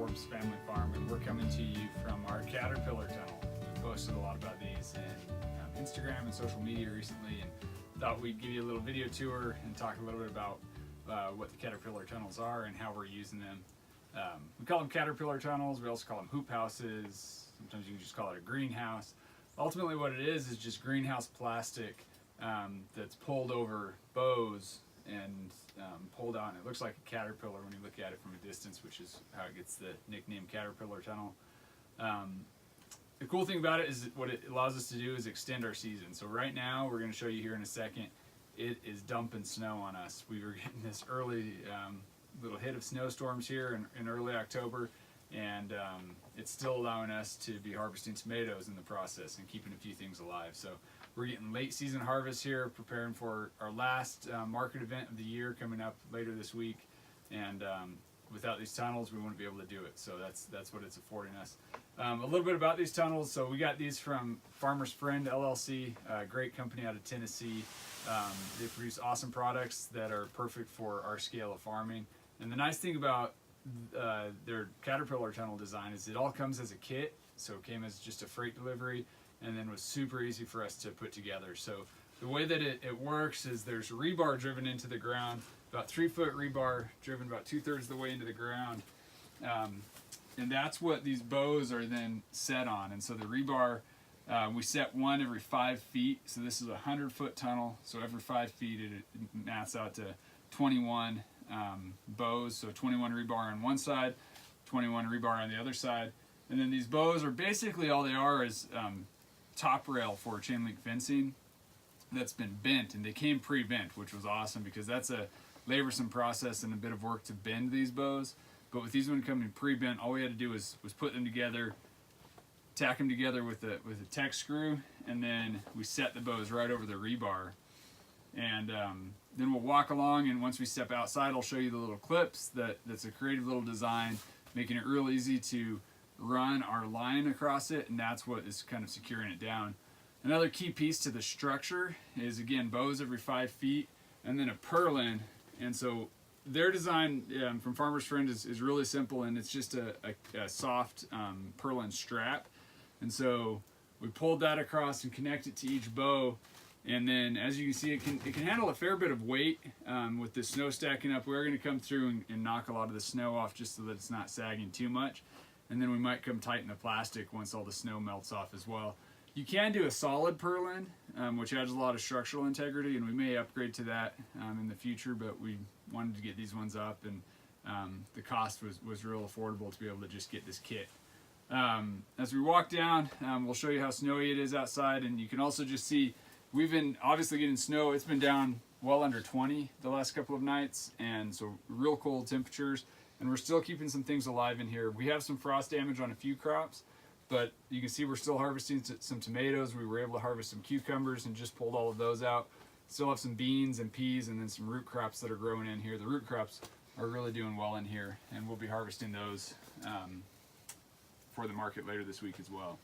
Forbes Family Farm, and we're coming to you from our Caterpillar tunnel. We've posted a lot about these in Instagram and social media recently, and thought we'd give you a little video tour and talk a little bit about what the Caterpillar tunnels are and how we're using them. We call them Caterpillar tunnels. We also call them hoop houses. Sometimes you can just call it a greenhouse. Ultimately what it is just greenhouse plastic that's pulled over bows and pulled out, and it looks like a caterpillar when you look at it from a distance, which is how it gets the nickname Caterpillar Tunnel. The cool thing about it is what it allows us to do is extend our season. So right now, we're going to show you here in a second, it is dumping snow on us. We were getting this early little hit of snowstorms here in early October, and it's still allowing us to be harvesting tomatoes in the process and keeping a few things alive. So we're getting late season harvest here, preparing for our last market event of the year coming up later this week. And without these tunnels, we wouldn't be able to do it. So that's what it's affording us. A little bit about these tunnels. So we got these from Farmer's Friend LLC, a great company out of Tennessee. They produce awesome products that are perfect for our scale of farming. And the nice thing about their Caterpillar tunnel design is it all comes as a kit. So it came as just a freight delivery, and then was super easy for us to put together. So the way that it works is there's rebar driven into the ground, about 3-foot rebar driven about 2/3 of the way into the ground. And that's what these bows are then set on. And so the rebar, we set one every 5 feet. So this is a 100-foot tunnel. So every 5 feet it maps out to 21 bows. So 21 rebar on one side, 21 rebar on the other side. And then these bows are basically all they are is top rail for chain link fencing that's been bent, and they came pre-bent, which was awesome because that's a laborsome process and a bit of work to bend these bows. But with these ones coming pre-bent, all we had to do was put them together, tack them together with a Tex screw, and then we set the bows right over the rebar. And then we'll walk along, and once we step outside, I'll show you the little clips. That's a creative little design, making it real easy to run our line across it, and that's what is kind of securing it down. Another key piece to the structure is, again, bows every 5 feet, and then a purlin. And so their design from Farmer's Friend is really simple, and it's just a soft purlin strap. And so we pulled that across and connect it to each bow. And then, as you can see, it can handle a fair bit of weight with the snow stacking up. We're going to come through and knock a lot of the snow off just so that it's not sagging too much. And then we might come tighten the plastic once all the snow melts off as well. You can do a solid purlin, which adds a lot of structural integrity, and we may upgrade to that in the future, but we wanted to get these ones up, and the cost was real affordable to be able to just get this kit. As we walk down, we'll show you how snowy it is outside, and you can also just see we've been obviously getting snow. It's been down well under 20 the last couple of nights, and so real cold temperatures. And we're still keeping some things alive in here. We have some frost damage on a few crops, but you can see we're still harvesting some tomatoes. We were able to harvest some cucumbers and just pulled all of those out. Still have some beans and peas, and then some root crops that are growing in here. The root crops are really doing well in here, and we'll be harvesting those for the market later this week as well.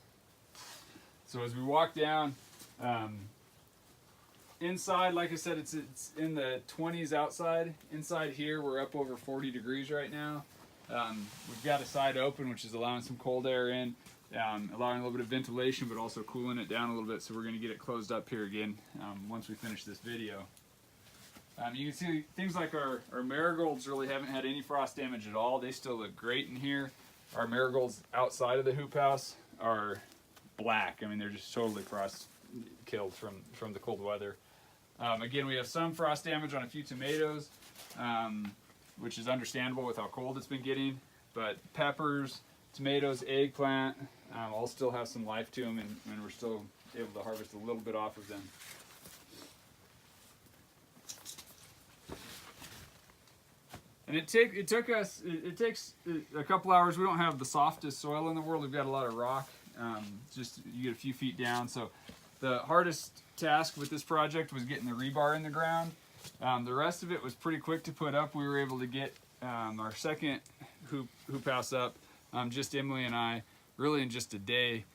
So as we walk down, inside, like I said, it's in the 20s outside. Inside here, we're up over 40 degrees right now. We've got a side open, which is allowing some cold air in, allowing a little bit of ventilation, but also cooling it down a little bit. So we're going to get it closed up here again once we finish this video. You can see things like our marigolds really haven't had any frost damage at all. They still look great in here. Our marigolds outside of the hoop house are black. I mean, they're just totally frost killed from the cold weather. Again, we have some frost damage on a few tomatoes, which is understandable with how cold it's been getting, but peppers, tomatoes, eggplant, all still have some life to them, and we're still able to harvest a little bit off of them. And it takes a couple hours. We don't have the softest soil in the world. We've got a lot of rock. Just you get a few feet down. So the hardest task with this project was getting the rebar in the ground. The rest of it was pretty quick to put up. We were able to get our second hoop house up, just Emily and I, really in just a day,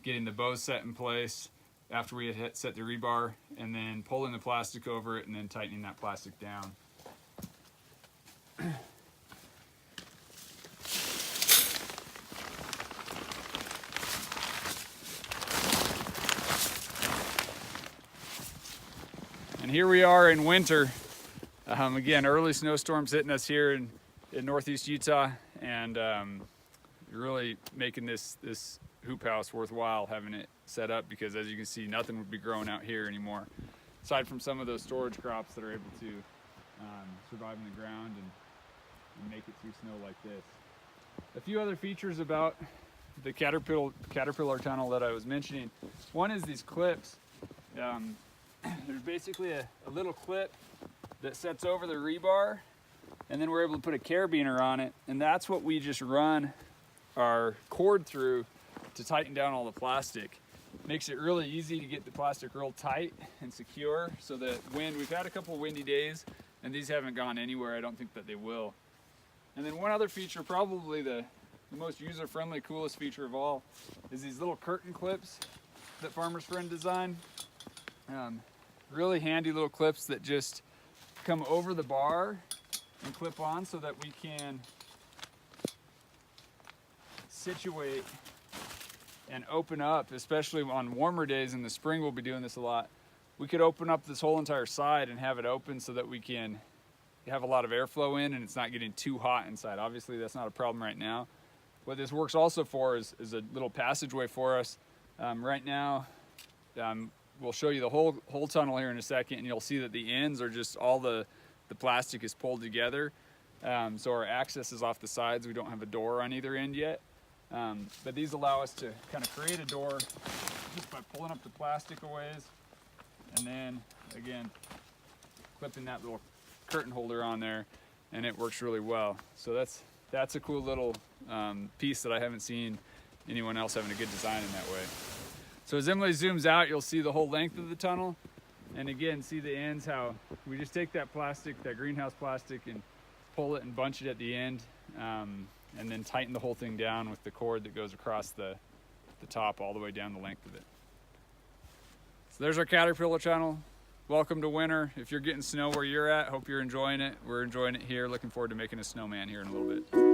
getting the bows set in place after we had set the rebar, and then pulling the plastic over it and then tightening that plastic down. And here we are in winter. Again, early snowstorms hitting us here in northeast Utah, and really making this hoop house worthwhile having it set up, because as you can see, nothing would be growing out here anymore, aside from some of those storage crops that are able to survive in the ground and make it through snow like this. A few other features about the Caterpillar tunnel that I was mentioning. One is these clips. There's basically a little clip that sets over the rebar, and then we're able to put a carabiner on it, and that's what we just run our cord through to tighten down all the plastic. Makes it really easy to get the plastic real tight and secure, so that we've had a couple windy days and these haven't gone anywhere. I don't think that they will. And then one other feature, probably the most user-friendly, coolest feature of all, is these little curtain clips that Farmer's Friend designed. Really handy little clips that just come over the bar and clip on, so that we can situate and open up, especially on warmer days. In the spring we'll be doing this a lot. We could open up this whole entire side and have it open so that we can have a lot of airflow in and it's not getting too hot inside. Obviously that's not a problem right now. What this works also for is a little passageway for us. Right now, we'll show you the whole tunnel here in a second, and you'll see that the ends are just all the plastic is pulled together. So our access is off the sides. We don't have a door on either end yet. But these allow us to kind of create a door just by pulling up the plastic a ways, and then again clipping that little curtain holder on there, and it works really well. So that's a cool little piece that I haven't seen anyone else having a good design in that way. So as Emily zooms out, you'll see the whole length of the tunnel, and again see the ends, how we just take that plastic, that greenhouse plastic, and pull it and bunch it at the end, and then tighten the whole thing down with the cord that goes across the top all the way down the length of it. So there's our Caterpillar tunnel. Welcome to winter. If you're getting snow where you're at, hope you're enjoying it. We're enjoying it here. Looking forward to making a snowman here in a little bit.